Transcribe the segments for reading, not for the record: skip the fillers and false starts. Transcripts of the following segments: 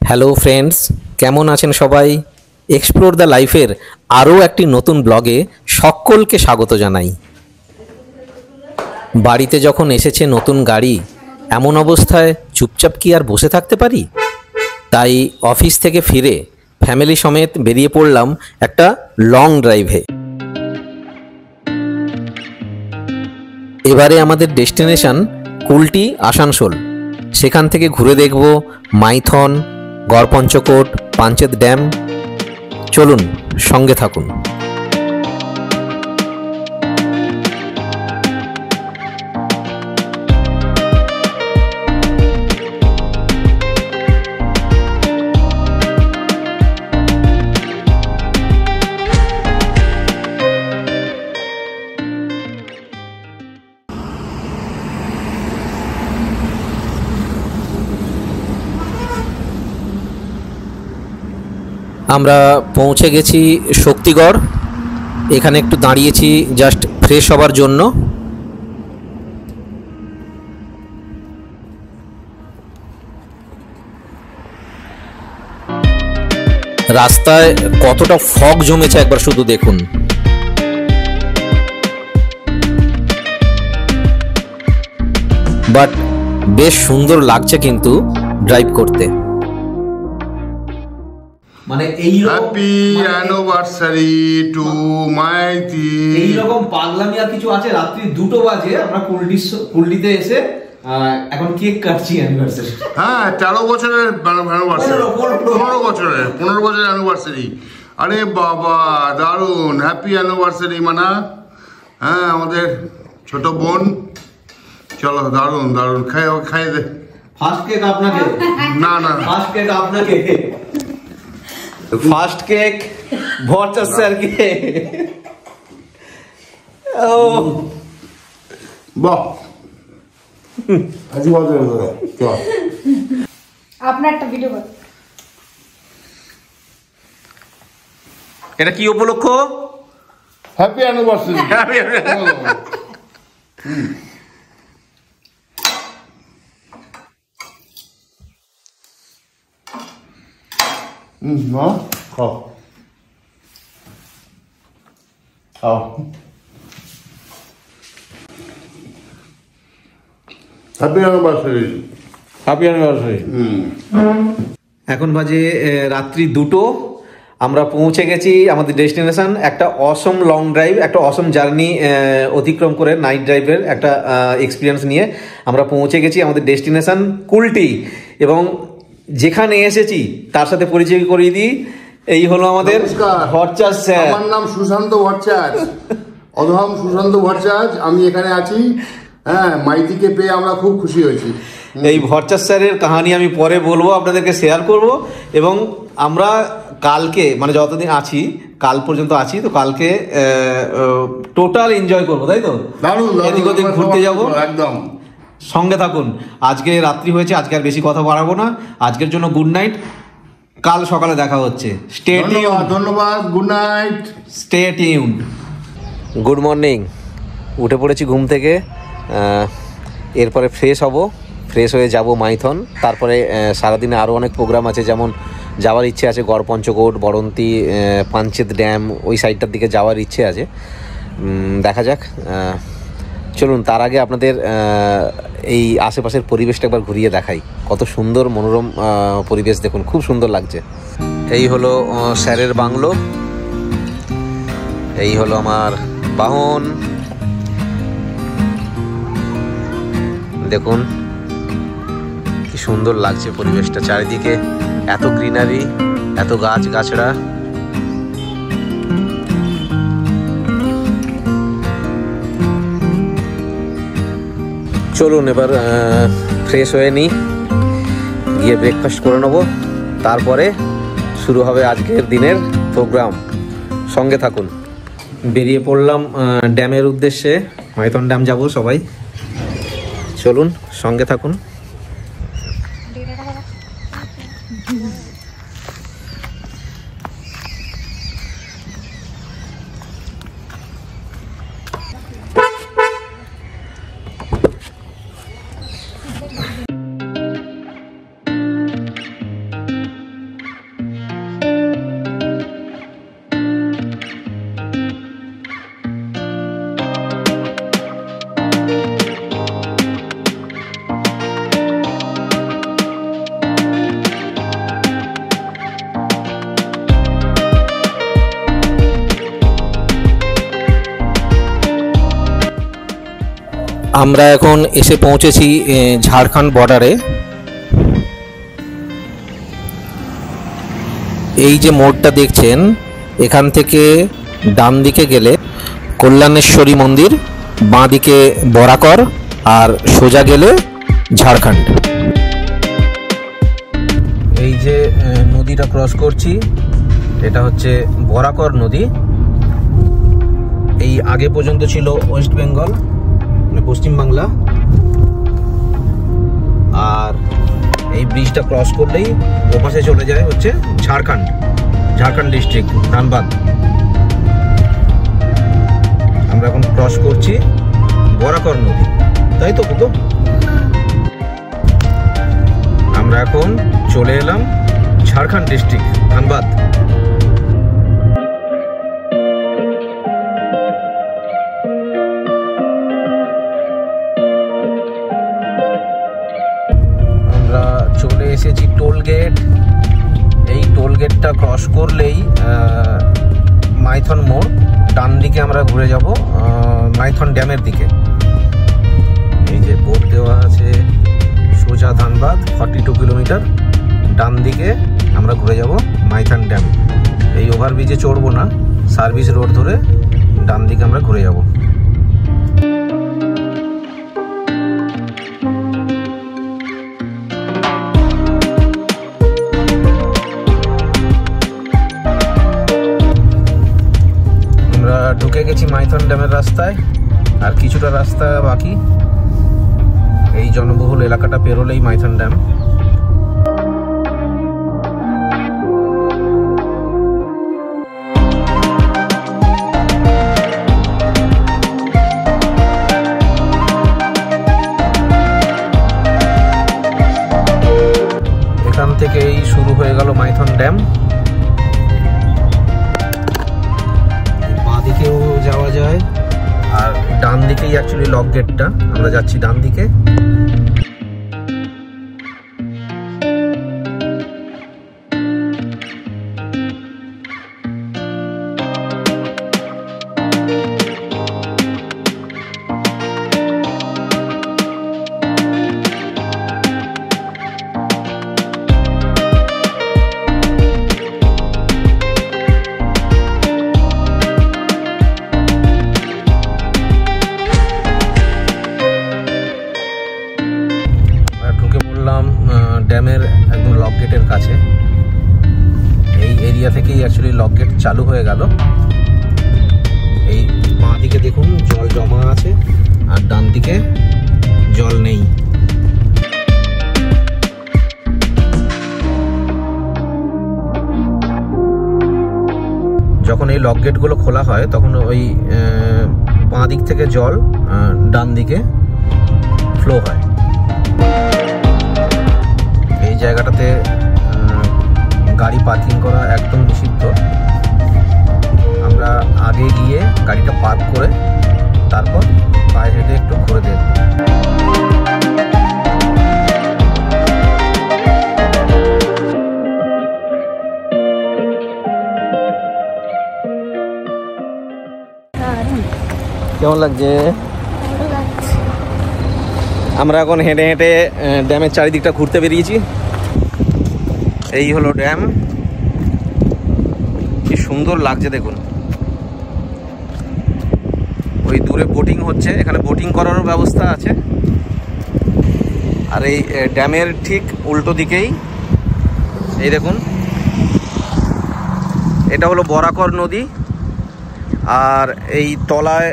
Hello friends, কেমন আছেন সবাই? এক্সপ্লোর দ্য লাইফের আরও একটি নতুন ব্লগে সকলকে স্বাগত জানাই। বাড়িতে যখন এসেছে নতুন গাড়ি, এমন অবস্থায় চুপচাপ কি আর বসে থাকতে পারি? তাই অফিস থেকে ফিরে ফ্যামিলি সমেত বেরিয়ে পড়লাম একটা লং ড্রাইভে। এবারে আমাদের ডেস্টিনেশন কুলটি, আসানসোল। সেখান থেকে ঘুরে দেখব মাইথন, গড়পঞ্চকোট, পাঞ্চেত ড্যাম। চলুন, সঙ্গে থাকুন। আমরা পৌঁছে গেছি শক্তিগড়। এখানে একটু দাঁড়িয়েছি জাস্ট ফ্রেশ হবার জন্য। রাস্তায় কতটা ফগ জমেছে একবার শুধু দেখুন। বাট বেশ সুন্দর লাগছে কিন্তু ড্রাইভ করতে। মানে এই হ্যাপি অ্যানিভার্সারি টু মাইতি। এইরকম পাগলামি আর কিছু আছে? রাত্রি 2টো বাজে আমরা কুলডিতে এসে এখন কেক কাটছি অ্যানিভার্সারি। হ্যাঁ, 13 বছরের অ্যানিভার্সারি, 15 বছরের অ্যানিভার্সারি। আরে বাবা, দারুণ! হ্যাপি অ্যানিভার্সারি মানা। হ্যাঁ, আমাদের ছোট বোন। চলো, দারুণ দারুণ। খাই দে। ফার্স্ট কেক আপনাকে? না না, ফার্স্ট কেক আপনাকে। ফার্স্ট কেক ভরচার স্যারকে। ও বাহ, আজি বাজে চল। আপনার একটা ভিডিও কর। এটা কি উপলক্ষ? Happy anniversary. না, খাও খাও। Happy anniversary. Happy anniversary. এখন বাজে রাত্রি 2টো। আমরা পৌঁছে গেছি আমাদের ডেস্টিনেশন। একটা অসম লং ড্রাইভ, একটা অসম জার্নি অতিক্রম করে নাইট ড্রাইভের একটা এক্সপিরিয়েন্স নিয়ে আমরা পৌঁছে গেছি আমাদের ডেস্টিনেশন কুলটি। এবং যেখানে এসেছি তার সাথে পরিচয় করিয়ে দিই। এই হলো আমাদের ভট্টাচার্য স্যার। আমার নাম সুশান্ত ভট্টাচার্য, অধম সুশান্ত ভট্টাচার্য। আমি এখানে আছি। হ্যাঁ, মাইতিকে পেয়ে আমরা খুব খুশি হয়েছি। এই ভট্টাচার্য স্যারের কাহিনী আমি পরে বলবো, আপনাদেরকে শেয়ার করব। এবং আমরা কালকে, মানে যতদিন আছি, কাল পর্যন্ত আছি, তো কালকে টোটাল এনজয় করবো, তাই তো? দারুণ এদিক ওদিক ঘুরতে যাবো, একদম। সঙ্গে থাকুন। আজকে রাত্রি হয়েছে, আজকে আর বেশি কথা বাড়াবো না। আজকের জন্য গুড নাইট, কাল সকালে দেখা হচ্ছে। Stay tuned. ধন্যবাদ, good night. Stay tuned. Good morning. উঠে পড়েছি ঘুম থেকে। এরপরে ফ্রেশ হব, ফ্রেশ হয়ে যাব মাইথন। তারপরে সারাদিনে আরও অনেক প্রোগ্রাম আছে, যেমন যাওয়ার ইচ্ছে আছে গড়পঞ্চকোট, বড়ন্তি, পাঞ্চেত ড্যাম, ওই সাইডটার দিকে যাওয়ার ইচ্ছে আছে। দেখা যাক। চলুন, তার আগে আপনাদের এই আশেপাশের পরিবেশটা একবার ঘুরিয়ে দেখাই। কত সুন্দর মনোরম পরিবেশ দেখুন, খুব সুন্দর লাগছে। এই হলো স্যারের বাংলো, এই হলো আমার বাহন। দেখুন কি সুন্দর লাগছে পরিবেশটা, চারিদিকে এত গ্রিনারি, এত গাছ গাছড়া। চলুন এবার ফ্রেশ হয়ে নিই, গিয়ে ব্রেকফাস্ট করে নেবো। তারপরে শুরু হবে আজকের দিনের প্রোগ্রাম। সঙ্গে থাকুন। বেরিয়ে পড়লাম ড্যামের উদ্দেশ্যে। মাইথন ড্যাম যাব সবাই। চলুন, সঙ্গে থাকুন। আমরা এখন এসে পৌঁছেছি ঝাড়খণ্ড বর্ডারে। এই যে মোড়টা দেখছেন, এখান থেকে ডান দিকে গেলে কল্যাণেশ্বরী মন্দির, বাঁ দিকে বরাকর, আর সোজা গেলে ঝাড়খণ্ড। এই যে নদীটা ক্রস করছি, এটা হচ্ছে বরাকর নদী। এই আগে পর্যন্ত ছিল ওয়েস্ট বেঙ্গল, মানে পশ্চিমবাংলা, আর এই ব্রিজটা ক্রস করলেই ওপাশে চলে যায় হচ্ছে ঝাড়খণ্ড, ঝাড়খণ্ড ডিস্ট্রিক্ট, ধানবাদ। আমরা এখন ক্রস করছি বরাকর নদী, তাই তো পুতো? আমরা এখন চলে এলাম ঝাড়খণ্ড ডিস্ট্রিক্ট, ধানবাদ। আমরা চলে এসেছি টোল গেট। এই টোল গেটটা ক্রস করলেই মাইথন মোড়, ডান দিকে আমরা ঘুরে যাব মাইথন ড্যামের দিকে। এই যে বোর্ড দেওয়া আছে, সোজা ধানবাদ 42 কিলোমিটার, ডান দিকে আমরা ঘুরে যাব মাইথন ড্যাম। এই ওভারব্রিজে চড়বো না, সার্ভিস রোড ধরে ডান দিকে আমরা ঘুরে যাব। আমরা ঢুকে গেছি মাইথন ড্যামের রাস্তায়, আর কিছুটা রাস্তা বাকি। এই জনবহুল এলাকাটা পেরোলেই মাইথন ড্যাম। এখান থেকেই শুরু হয়ে গেল মাইথন ড্যাম। বাঁ দিকেও যাওয়া যায়, আর ডান দিকেই অ্যাকচুয়ালি লক গেটটা, আমরা যাচ্ছি ডান দিকে। ড্যামের একদম লক গেটের কাছে। এই এরিয়া থেকেই অ্যাকচুয়ালি লক গেট চালু হয়ে গেল। এই বাঁ দিকে দেখুন জল জমা আছে, আর ডান দিকে জল নেই। যখন এই লক গেটগুলো খোলা হয় তখন ওই বাঁ দিক থেকে জল ডান দিকে ফ্লো হয়। এই জায়গাটাতে গাড়ি পার্কিং করা একদম নিষিদ্ধ। আমরা আগে গিয়ে গাড়িটা পার্ক করে তারপর পায়ে হেঁটে একটু ঘুরে দেখব। কেমন লাগছে? আমরা এখন হেঁটে হেঁটে ড্যামের চারিদিকটা ঘুরতে বেরিয়েছি। এই হলো ড্যাম, কি সুন্দর লাগছে দেখুন। ওই দূরে বোটিং হচ্ছে, এখানে বোটিং করারও ব্যবস্থা আছে। আর এই ড্যামের ঠিক উল্টো দিকেই এই দেখুন, এটা হলো বরাকর নদী। আর এই তলায়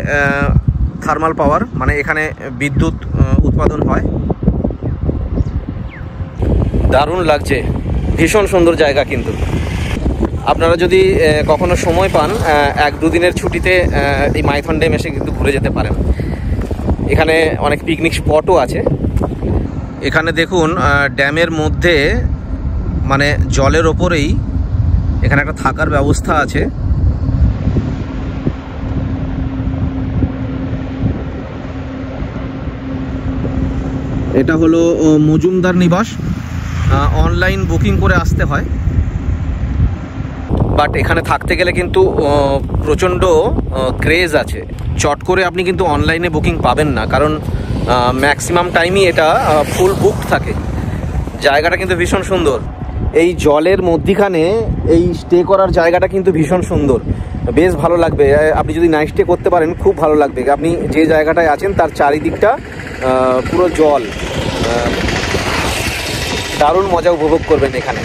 থার্মাল পাওয়ার, মানে এখানে বিদ্যুৎ উৎপাদন হয়। দারুণ লাগছে, ভীষণ সুন্দর জায়গা। কিন্তু আপনারা যদি কখনো সময় পান, 1-2 দিনের ছুটিতে এই মাইথন ড্যাম এসে কিন্তু ঘুরে যেতে পারেন। এখানে অনেক পিকনিক স্পটও আছে। এখানে দেখুন ড্যামের মধ্যে, মানে জলের ওপরেই এখানে একটা থাকার ব্যবস্থা আছে। এটা হলো মজুমদার নিবাস, অনলাইন বুকিং করে আসতে হয়। বাট এখানে থাকতে গেলে কিন্তু প্রচণ্ড ক্রেজ আছে। চট করে আপনি কিন্তু অনলাইনে বুকিং পাবেন না, কারণ ম্যাক্সিমাম টাইমই এটা ফুল বুক থাকে। জায়গাটা কিন্তু ভীষণ সুন্দর, এই জলের মধ্যিখানে এই স্টে করার জায়গাটা কিন্তু ভীষণ সুন্দর, বেশ ভালো লাগবে। আপনি যদি নাইট স্টে করতে পারেন খুব ভালো লাগবে। আপনি যে জায়গাটায় আছেন তার চারিদিকটা পুরো জল, দারুণ মজা উপভোগ করবেন এখানে।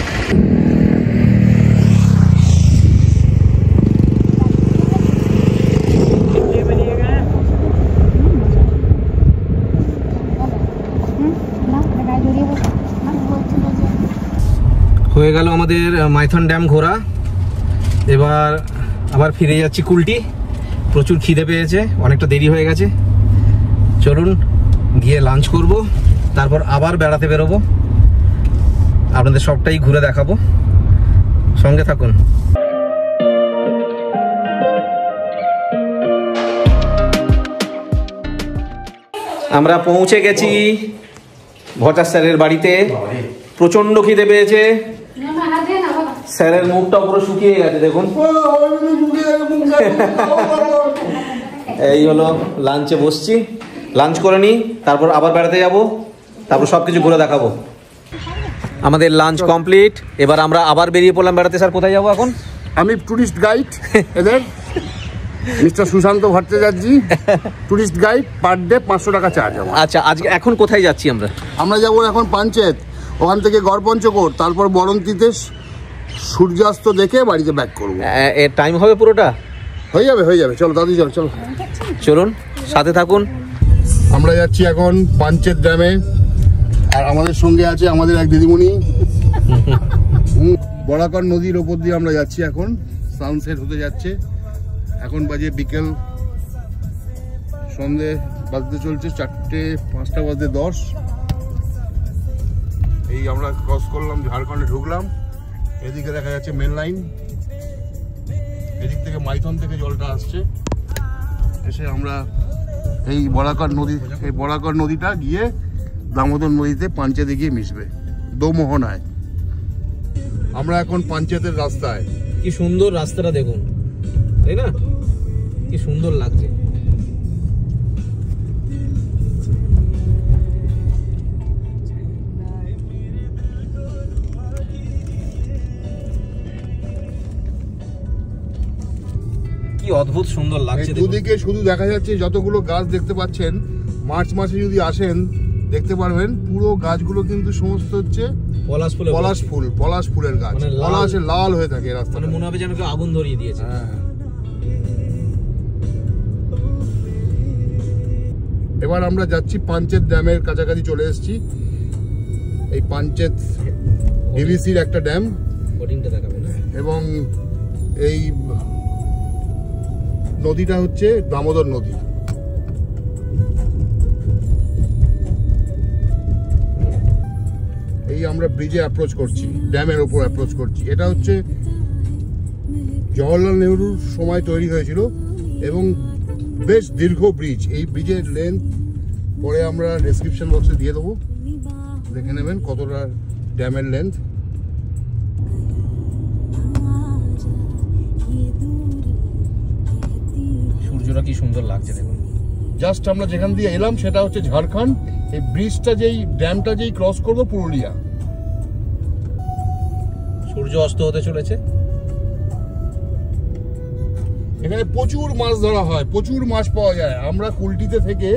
হয়ে গেল আমাদের মাইথন ড্যাম ঘোরা, এবার আবার ফিরে যাচ্ছি কুলটি। প্রচুর খিদে পেয়েছে, অনেকটা দেরি হয়ে গেছে। চলুন গিয়ে লাঞ্চ করব, তারপর আবার বেড়াতে বেরোবো। আপনাদের সবটাই ঘুরে দেখাবো, সঙ্গে থাকুন। আমরা পৌঁছে গেছি ভট্টাচ স্যারের বাড়িতে। প্রচন্ড খিদে পেয়েছে, স্যারের মুখটা পুরো শুকিয়ে গেছে দেখুন। এই হলো লাঞ্চে বসছি, লাঞ্চ করে নিই, তারপর আবার বেড়াতে যাব, তারপর সব কিছু ঘুরে দেখাবো। আমাদের লাঞ্চ কমপ্লিট, এবার আমরা আবার বেরিয়ে পড়লাম বেড়াতে। স্যার কোথায় যাবো এখন? আমি টুরিস্ট গাইড এদের mister Sushanta Bhattacharya, tourist guide, per day 500 টাকা চার্জ। আচ্ছা, আজকে এখন কোথায় যাচ্ছি আমরা? আমরা যাবো এখন পাঞ্চেত, ওখান থেকে গড়পঞ্চকোট, তারপর বরন্তিতে সূর্যাস্ত দেখে বাড়িতে ব্যাক করবো। এর টাইম হবে পুরোটা? হয়ে যাবে। চলো দাদি, চলো চলুন সাথে থাকুন। আমরা যাচ্ছি এখন পাঞ্চেত ড্যামে, আর আমাদের সঙ্গে আছে আমাদের এক দিদিমণি। বরাকর নদীর ওপর দিয়ে আমরা যাচ্ছি, এখন সানসেট হতে যাচ্ছে। এখন বাজে বিকেল, সন্ধে বাজতে চলছে 4টে 5টা বাজতে 10। এই আমরা ক্রস করলাম, ঝাড়খণ্ডে ঢুকলাম। এদিকে দেখা যাচ্ছে মেন লাইন, এদিক থেকে মাইথন থেকে জলটা আসছে, এসে আমরা এই বরাকর নদীটা গিয়ে দামোদর নদীতে পাঞ্চেতে গিয়ে মিশবে দোমোহনায়। আমরা এখন পাঞ্চেতের রাস্তায়। কি সুন্দর রাস্তাটা দেখুন, তাই না? কি সুন্দর লাগছে। কি অদ্ভুত সুন্দর লাগছে। দুদিকে শুধু দেখা যাচ্ছে যতগুলো গাছ দেখতে পাচ্ছেন, মার্চ মাসে যদি আসেন দেখতে পারবেন পুরো গাছগুলো কিন্তু সমস্ত হচ্ছে পলাশ ফুলের গাছ। পলাশে লাল হয়ে থাকে রাস্তা, মনে হবে যেন কেউ আগুন ধরিয়ে দিয়েছে। এবার আমরা যাচ্ছি পাঞ্চেত ড্যামের কাছাকাছি চলে এসেছি। এই পাঞ্চেত ডিভিসির একটা ড্যাম, এবং এই নদীটা হচ্ছে দামোদর নদী। এই আমরা ব্রিজে অ্যাপ্রোচ করছি, ড্যামের ওপর অ্যাপ্রোচ করছি। এটা হচ্ছে জওহরলাল নেহরুর সময় তৈরি হয়েছিল এবং বেশ দীর্ঘ ব্রিজ। এই ব্রিজের লেন্থ পরে আমরা ডেসক্রিপশন বক্সে দিয়ে দেবো, দেখে নেবেন কতটা ড্যামের লেন্থ। সূর্যটা কি সুন্দর লাগছে দেখুন। জাস্ট আমরা যেখান দিয়ে এলাম সেটা হচ্ছে ঝাড়খণ্ড। এই ব্রিজটা ড্যামটা যেই ক্রস করবো পুরুলিয়া। সূর্য অস্ত হতে চলেছে। এখানে প্রচুর মাছ ধরা হয়, প্রচুর মাছ পাওয়া যায়। আমরা কুলটিতে থেকে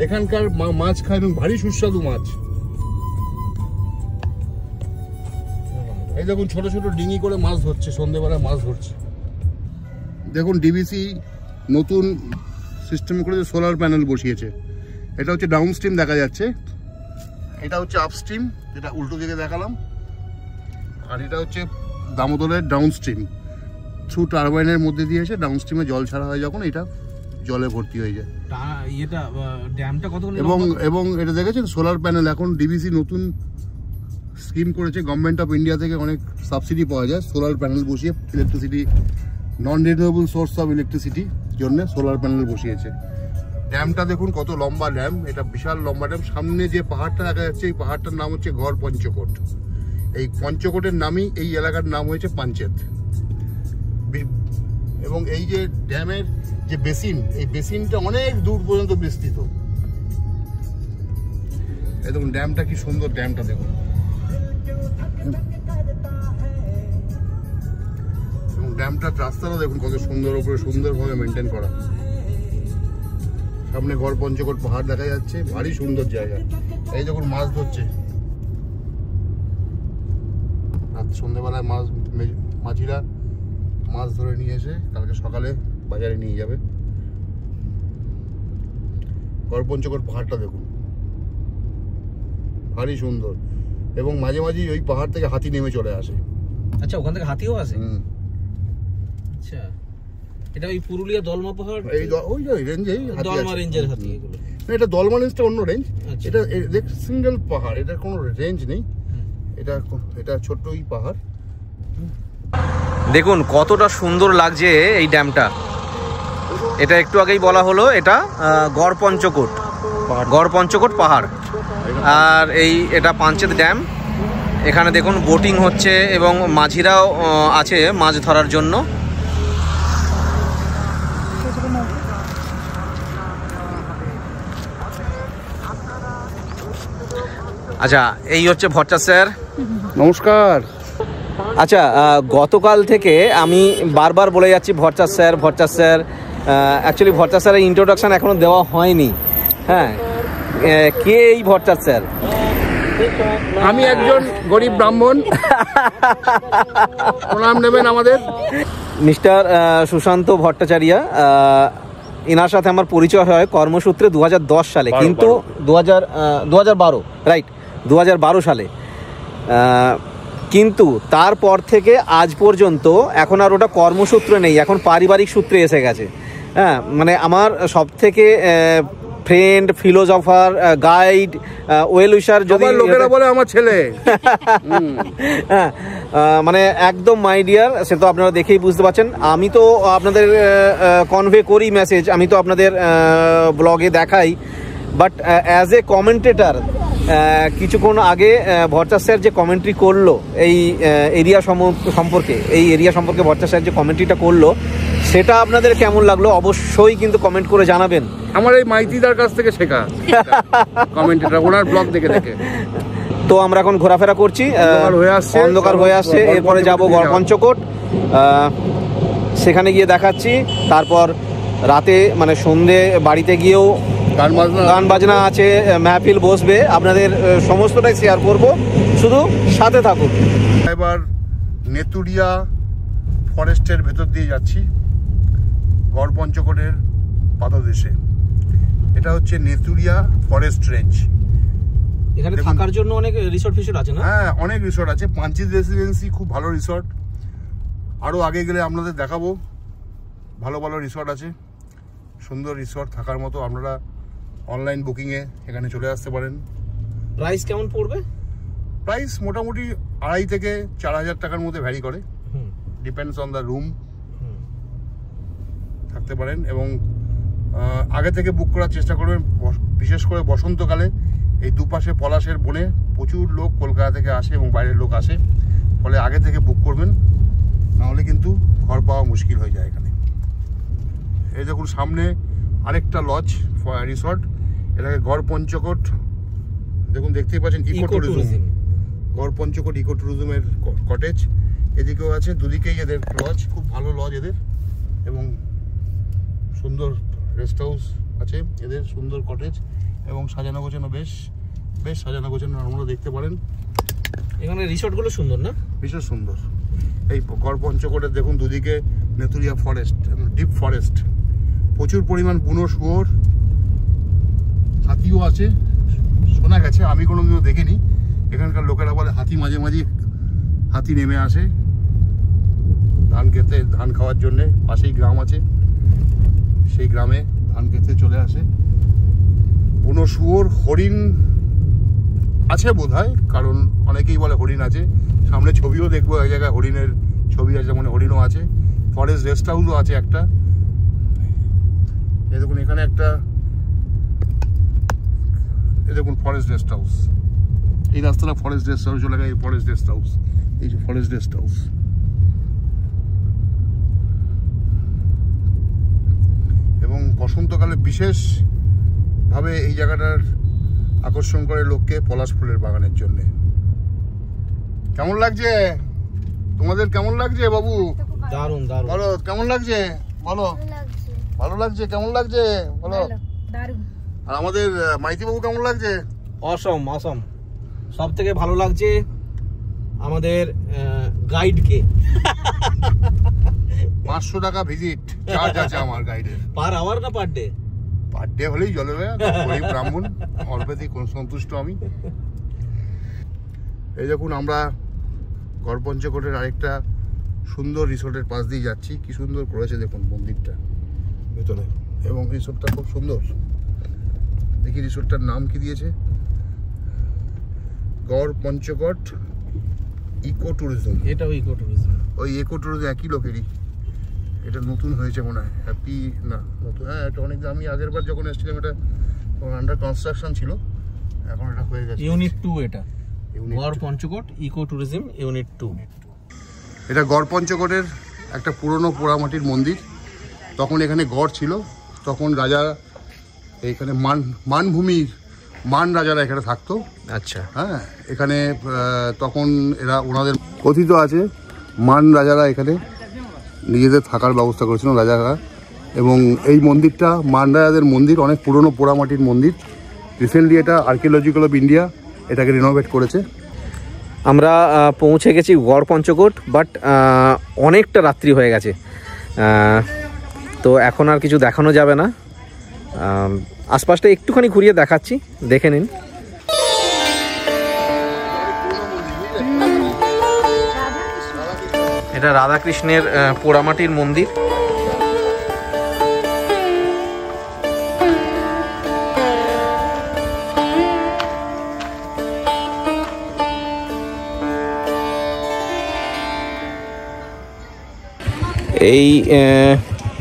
এখানকার মাছ খাই এবং ভারী সুস্বাদু মাছ। এই দেখুন ছোট ছোট ডিঙি করে মাছ ধরছে, সন্ধ্যেবেলা মাছ ধরছে। দেখুন ডিভিসি নতুন সিস্টেম করে সোলার প্যানেল বসিয়েছে। এটা হচ্ছে ডাউন স্ট্রিম দেখা যাচ্ছে, এটা হচ্ছে আপস্ট্রিম যেটা উল্টো দিকে দেখালাম, আর এটা হচ্ছে দামোদরের ডাউন স্ট্রিম। থ্রু টারবাইনের মধ্যে দিয়ে এসে ডাউন স্ট্রিমে জল ছাড়া হয় যখন, এটা জলে ভর্তি হয়ে যায়। এবং এটা দেখেছেন সোলার প্যানেল। এখন ডিভিসি নতুন স্কিম করেছে, গভর্নমেন্ট অফ ইন্ডিয়া থেকে অনেক সাবসিডি পাওয়া যায় সোলার প্যানেল বসিয়ে। Electricity non renewable source of electricity জন্য সোলার প্যানেল বসিয়েছে। ড্যামটা দেখুন কত লম্বা ড্যাম, এটা বিশাল লম্বা ড্যাম। সামনে যে পাহাড়টা দেখা যাচ্ছে এই পাহাড়টার নাম হচ্ছে গড় পঞ্চকোট। এই পঞ্চকোটের নামই এই এলাকার নাম হয়েছে পাঞ্চেত। এবং এই যে ড্যামের যে বেসিন, এই বেসিনটা অনেক দূর পর্যন্ত বিস্তৃত। এই দেখুন ড্যামটা কি সুন্দর, ড্যামটা দেখুন। এবং ড্যামটার রাস্তাটাও দেখুন কত সুন্দর, উপরে সুন্দরভাবে মেনটেন করা। সামনে গড় পঞ্চকোট পাহাড় দেখা যাচ্ছে, ভারী সুন্দর জায়গা। এই দেখুন মাছ ধরছে, রাত সন্ধ্যেবেলায় মাঝিরা মাছ ধরে নিয়ে এসে কালকে সকালে বাজারে নিয়ে যাবে। গড় পঞ্চকোট পাহাড়টা দেখুন, ভারী সুন্দর। এবং মাঝে মাঝে ওই পাহাড় থেকে হাতি নেমে চলে আসে। আচ্ছা, ওখান থেকে হাতিও আসে? আচ্ছা, এটা ওই পুরুলিয়া দলমা পাহাড়, এই ওই রেঞ্জেই দলমা রেঞ্জের হাতি এগুলো? না, এটা দলমা রেঞ্জটা অন্য রেঞ্জ। এটা দেখ সিঙ্গেল পাহাড়, এটার কোনো রেঞ্জ নেই। এটা ছোট্টই পাহাড়। দেখুন কতটা সুন্দর লাগছে এই ড্যামটা। এটা একটু আগেই বলা হলো, এটা গড় পঞ্চকোট পাহাড়। আর এটা পাঞ্চেত ড্যাম। এখানে দেখুন বোটিং হচ্ছে এবং মাঝিরাও আছে মাছ ধরার জন্য। আচ্ছা, এই হচ্ছে ভট্টাচার্য স্যার। নমস্কার। আচ্ছা, গতকাল থেকে আমি বারবার বলে যাচ্ছি ভট্টাচার্য স্যার। অ্যাকচুয়ালি ভট্টাচার্য স্যারের ইন্ট্রোডাকশন এখনো দেওয়া হয়নি। হ্যাঁ, কে এই ভট্টাচার্য স্যার? আমি একজন গরিব ব্রাহ্মণ, প্রণাম নেবেন আমাদের। মিস্টার সুশান্ত ভট্টাচার্য, এনার সাথে আমার পরিচয় হয় কর্মসূত্রে 2010 সালে, কিন্তু 2012 রাইট, 2012 সালে। কিন্তু তারপর থেকে আজ পর্যন্ত এখন আর ওটা কর্মসূত্রে নেই, এখন পারিবারিক সূত্রে এসে গেছে। হ্যাঁ, মানে আমার সব থেকে ফ্রেন্ড, ফিলোসফার, গাইড, ওয়েল উইশার, যদি লোকেরা বলে আমার ছেলে। হ্যাঁ, মানে একদম মাই ডিয়ার। সে তো আপনারা দেখেই বুঝতে পারছেন। আমি তো আপনাদের কনভে করি মেসেজ, আমি তো আপনাদের ব্লগে দেখাই, বাট অ্যাজ এ কমেন্টেটার কিছুক্ষণ আগে ভট্টাচার্য স্যার যে কমেন্ট্রি করলো এই এরিয়া সম্পর্কে, ভট্টাচার্য স্যার যে কমেন্ট্রিটা করলো, সেটা আপনাদের কেমন লাগলো অবশ্যই কিন্তু কমেন্ট করে জানাবেন। আমার এই মাইতিদার কাছ থেকে শেখা কমেন্টটা, ওনার ব্লগ দেখে। তো আমরা এখন ঘোরাফেরা করছি, অন্ধকার হয়ে আসছে। এরপরে যাব গড় পঞ্চকোট, সেখানে গিয়ে দেখাচ্ছি। তারপর রাতে মানে সন্ধে বাড়িতে গিয়েও গান বাজনা আছে, মাহফিল বসবে, আপনাদের সমস্তটাই শেয়ার করব, শুধু সাথে থাকুন। এবার নেতুরিয়া ফরেস্টের ভেতর দিয়ে যাচ্ছি, গড় পঞ্চকোটের পাদদেশে। এটা হচ্ছে নেতুরিয়া ফরেস্ট রেঞ্জ। এখানে থাকার জন্য অনেক রিসোর্ট আছে না? হ্যাঁ, অনেক রিসোর্ট আছে। পাঞ্চিত রেসিডেন্সি খুব ভালো রিসোর্ট। আরও আগে গেলে আপনাদের দেখাবো, ভালো ভালো রিসোর্ট আছে, সুন্দর রিসোর্ট থাকার মতো। আপনারা অনলাইন বুকিংয়ে এখানে চলে আসতে পারেন। প্রাইস কেমন পড়বে? প্রাইস মোটামুটি 2,500 থেকে 4,000 টাকার মধ্যে ভ্যারি করে, ডিপেন্ডস অন দ্য রুম। থাকতে পারেন এবং আগে থেকে বুক করার চেষ্টা করবেন। বিশেষ করে বসন্তকালে এই দুপাশে পলাশের বনে প্রচুর লোক কলকাতা থেকে আসে এবং বাইরের লোক আসে, ফলে আগে থেকে বুক করবেন, নাহলে কিন্তু ঘর পাওয়া মুশকিল হয়ে যায় এখানে। এই দেখুন সামনে আরেকটা লজ রিসর্ট, এটাকে গড় পঞ্চকোট, দেখুন দেখতেই পাচ্ছেন ইকো ট্যুরিজম, গড় পঞ্চকোট ইকো ট্যুরিজমের কটেজ। এদিকেও আছে, দুদিকেই এদের লজ, খুব ভালো লজ এদের, এবং সুন্দর রেস্ট হাউস আছে এদের, সুন্দর কটেজ এবং সাজানো গোছানো, বেশ সাজানো গোছানো আপনারা দেখতে পারেন। এখানে রিসর্টগুলো সুন্দর না? বিশেষ সুন্দর। এই গড় পঞ্চকোটের দেখুন দুদিকে নেতুরিয়া ফরেস্ট, ডিপ ফরেস্ট, প্রচুর পরিমাণ বুনো শুয়োর, হাতিও আছে শোনা গেছে, আমি কোনোদিনও দেখিনি। এখানকার লোকেরা বলে হাতি মাঝে মাঝে হাতি নেমে আসে ধান খেতে, ধান খাওয়ার জন্যে। পাশেই গ্রাম আছে, সেই গ্রামে ধান খেতে চলে আসে। বুনো শুয়োর, হরিণ আছে বোধহয়, কারণ অনেকেই বলে হরিণ আছে। সামনে ছবিও দেখবো, এক জায়গায় হরিণের ছবি আছে, মানে হরিণও আছে। ফরেস্ট রেস্ট হাউসও আছে একটা। এই দেখুন এখানে একটা, এই দেখুন ফরেস্ট রেস্ট হাউস, এই রাস্তাটা ফরেস্ট রেস্ট হাউস চলে গেছে। এই ফরেস্ট রেস্ট হাউস, এই যে ফরেস্ট রেস্ট হাউস। এবং বসন্তকালে বিশেষভাবে এই জায়গাটার আকর্ষণ করে লোককে পলাশ ফুলের বাগানের জন্য। কেমন লাগছে তোমাদের, কেমন লাগছে বাবু? দারুন দারুন। বলো কেমন লাগছে, বলো। ভালো লাগছে, কেমন লাগছে বলো। দারুণ। আর আমাদের মাইতি বাবু কেমন লাগছে? অসম অসম। সব থেকে ভালো লাগছে আমাদের গাইডকে। 500 টাকা ভিজিট চার্জ আছে আমার গাইডের। পার আওয়ার না পার ডে? পার ডে হলেই চলবে, গরিব ব্রাহ্মণ, অল্পেতেই কোন সন্তুষ্ট আমি। এই দেখুন আমরা গড়পঞ্চকোটের আরেকটা সুন্দর রিসোর্টের পাশ দিয়ে যাচ্ছি। কি সুন্দর করেছে দেখুন মন্দিরটা ভেতরে, এবং রিসোর্টটা খুব সুন্দর। দেখি রিসোর্টটার নাম কি দিয়েছে, গড়পঞ্চকোট ইকো ট্যুরিজম। এটাও ইকো ট্যুরিজম। ওই ইকো ট্যুরিজম একই লোকেরই। এটা নতুন হয়েছে মনে হয়, হ্যাপি না নতুন, হ্যাঁ এটা অনেক, আমি আগের বার যখন এসেছিলাম এটা আন্ডার কনস্ট্রাকশন ছিল, এখন এটা হয়ে গেছে। ইউনিট 2 এটা, গড়পঞ্চকোট ইকো ট্যুরিজম ইউনিট 2। এটা গড়পঞ্চকোটের একটা পুরনো পোড়ামাটির মন্দির। তখন এখানে গড় ছিল, তখন রাজা এখানে মানভূমির মান রাজারা এখানে থাকতো। আচ্ছা। হ্যাঁ এখানে তখন এরা ওনাদের কথিত আছে মান রাজারা এখানে নিজেদের থাকার ব্যবস্থা করেছিলেন রাজারা। এবং এই মন্দিরটা মান রাজাদের মন্দির, অনেক পুরনো পোড়ামাটির মন্দির। রিসেন্টলি এটা আর্কিওলজিক্যাল অফ ইন্ডিয়া এটাকে রিনোভেট করেছে। আমরা পৌঁছে গেছি গড়পঞ্চকোট, বাট অনেকটা রাত্রি হয়ে গেছে, তো এখন আর কিছু দেখানো যাবে না। আশপাশটা একটুখানি ঘুরিয়ে দেখাচ্ছি, দেখে নিন। এটা রাধাকৃষ্ণের পোড়ামাটির মন্দির। এই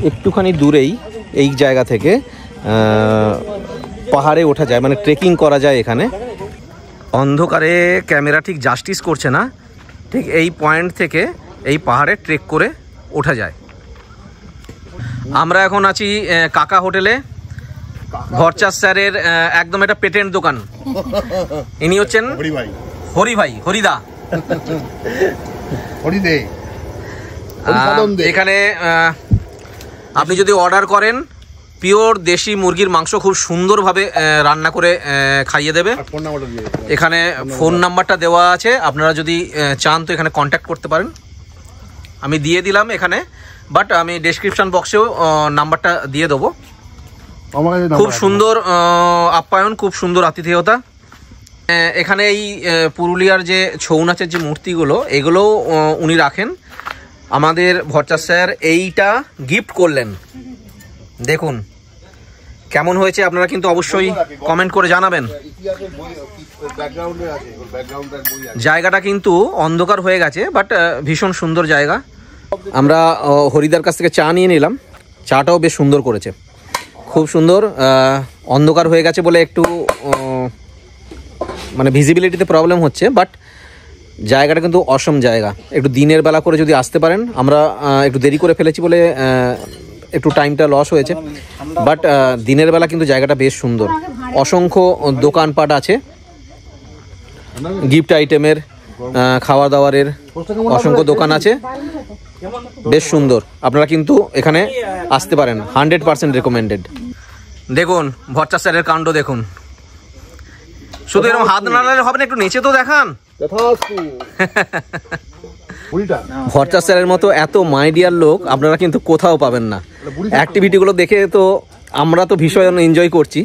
একটুখানি দূরেই এই জায়গা থেকে পাহাড়ে ওঠা যায়, মানে ট্রেকিং করা যায় এখানে। অন্ধকারে ক্যামেরা ঠিক জাস্টিস করছে না, ঠিক এই পয়েন্ট থেকে এই পাহাড়ে ট্রেক করে ওঠা যায়। আমরা এখন আছি কাকা হোটেলে, ভরচাষ স্যারের একদম এটা পেটেন্ট দোকান। ইনি হচ্ছেন হরিদা। এখানে আপনি যদি অর্ডার করেন, পিওর দেশি মুরগির মাংস খুব সুন্দরভাবে রান্না করে খাইয়ে দেবে। এখানে ফোন নাম্বারটা দেওয়া আছে, আপনারা যদি চান তো এখানে কন্ট্যাক্ট করতে পারেন। আমি দিয়ে দিলাম এখানে, বাট আমি ডেসক্রিপশন বক্সেও নাম্বারটা দিয়ে দেবো। খুব সুন্দর আপ্যায়ন, খুব সুন্দর আতিথেয়তা। এখানে এই পুরুলিয়ার যে ছৌ নাচের যে মূর্তিগুলো, এগুলোও উনি রাখেন। আমাদের ভরচাষ স্যার এইটা গিফট করলেন, দেখুন কেমন হয়েছে। আপনারা কিন্তু অবশ্যই কমেন্ট করে জানাবেন। জায়গাটা কিন্তু অন্ধকার হয়ে গেছে, বাট ভীষণ সুন্দর জায়গা। আমরা হরিদার কাছ থেকে চা নিয়ে নিলাম, চাটাও বেশ সুন্দর করেছে, খুব সুন্দর। অন্ধকার হয়ে গেছে বলে একটু মানে ভিজিবিলিটিতে প্রবলেম হচ্ছে, বাট জায়গাটা কিন্তু অসম জায়গা। একটু দিনের বেলা করে যদি আসতে পারেন, আমরা একটু দেরি করে ফেলেছি বলে একটু টাইমটা লস হয়েছে, বাট দিনের বেলা কিন্তু জায়গাটা বেশ সুন্দর। অসংখ্য দোকানপাট আছে, গিফট আইটেমের, খাওয়া দাওয়ারের অসংখ্য দোকান আছে, বেশ সুন্দর। আপনারা কিন্তু এখানে আসতে পারেন, 100% রেকমেন্ডেড। দেখুন ভরচাষ স্যারের কাণ্ড দেখুন, শুধু এরকম হাত নাড়ালে হবে না, একটু নেচে তো দেখান। ভরচাষ স্যারের মতো এত মাইডিয়ার লোক আপনারা কিন্তু কোথাও পাবেন না। অ্যাক্টিভিটিগুলো দেখে তো আমরা তো ভীষণ এনজয় করছি।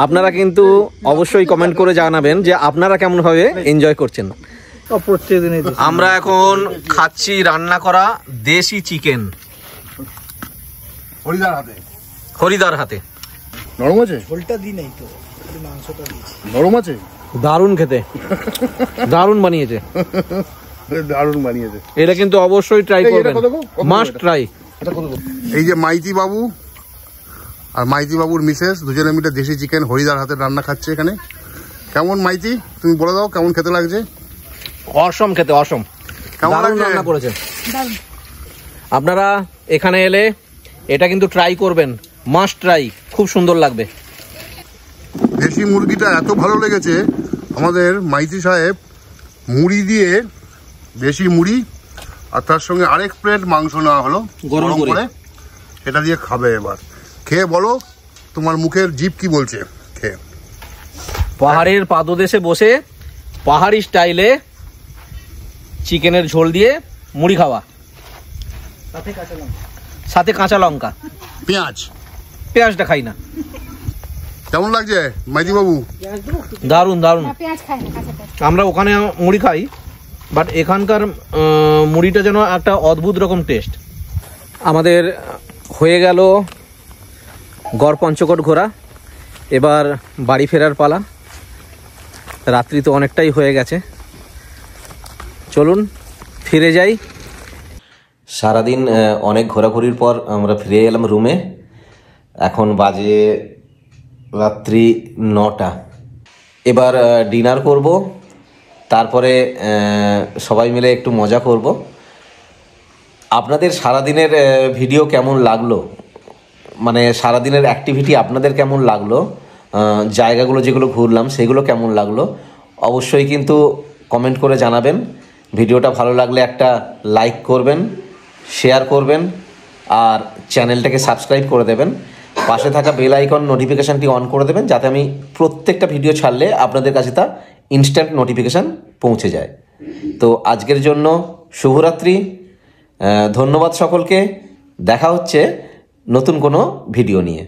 আপনারা কিন্তু অবশ্যই কমেন্ট করে জানাবেন যে আপনারা কেমনভাবে এনজয় করছেন। আমরা এখন খাচ্ছি রান্না করা দেশি চিকেন হরিদার হাতে। নরম আছে, নরম আছে, দারুণ খেতে, দারুণ বানিয়েছে, দারুণ বানিয়েছে। এটা কিন্তু অবশ্যই ট্রাই করবেন, মাস্ট ট্রাই। এই যে মাইতি বাবু আর মাইতি বাবুর মিসেস দুজনে মিলে দেশি চিকেন হরিদার হাতে রান্না খাচ্ছে এখানে। কেমন মাইতি, তুমি বলে দাও কেমন খেতে লাগছে? অসম খেতে, অসম, কেমন লাগছে? রান্না করেছে। আপনারা এখানে এলে এটা কিন্তু ট্রাই করবেন, মাস্ট ট্রাই, খুব সুন্দর লাগবে। দেশি মুরগিটা এত ভালো লেগেছে আমাদের মাইতি সাহেব মুড়ি দিয়ে, দেশি মুড়ি আর তার সঙ্গে আরেক প্লেট মাংস নেওয়া হলো গরম করে। এটা দিয়ে খাবে। এবার খেয়ে বলো তোমার মুখের জিভ কি বলছে খেয়ে। পাহাড়ের পাদদেশে বসে পাহাড়ি স্টাইলে চিকেনের ঝোল দিয়ে মুড়ি খাওয়া, সাথে কাঁচা লঙ্কা। পেঁয়াজটা খাই না। কেমন লাগছে মাইতি বাবু? দারুণ দারুণ। পেঁয়াজ খাই না, কাঁচা পেঁয়াজ। আমরা ওখানে মুড়ি খাই, বাট এখানকার মুড়িটা যেন একটা অদ্ভুত রকম টেস্ট। আমাদের হয়ে গেল গড় পঞ্চকোট ঘোরা, এবার বাড়ি ফেরার পালা। রাত্রি তো অনেকটাই হয়ে গেছে, চলুন ফিরে যাই। সারাদিন অনেক ঘোরাঘুরির পর আমরা ফিরে এলাম রুমে। এখন বাজে রাত্রি 9টা। এবার ডিনার করব, তারপরে সবাই মিলে একটু মজা করব। আপনাদের সারাদিনের ভিডিও কেমন লাগলো, মানে সারাদিনের অ্যাক্টিভিটি আপনাদের কেমন লাগলো, জায়গাগুলো যেগুলো ঘুরলাম সেগুলো কেমন লাগলো, অবশ্যই কিন্তু কমেন্ট করে জানাবেন। ভিডিওটা ভালো লাগলে একটা লাইক করবেন, শেয়ার করবেন, আর চ্যানেলটাকে সাবস্ক্রাইব করে দেবেন। পাশে থাকা বেল আইকন নোটিফিকেশানটি অন করে দেবেন, যাতে আমি প্রত্যেকটা ভিডিও ছাড়লে আপনাদের কাছে তা ইনস্ট্যান্ট নোটিফিকেশান পৌঁছে যায়। তো আজকের জন্য শুভরাত্রি, ধন্যবাদ সকলকে। দেখা হচ্ছে নতুন কোনো ভিডিও নিয়ে।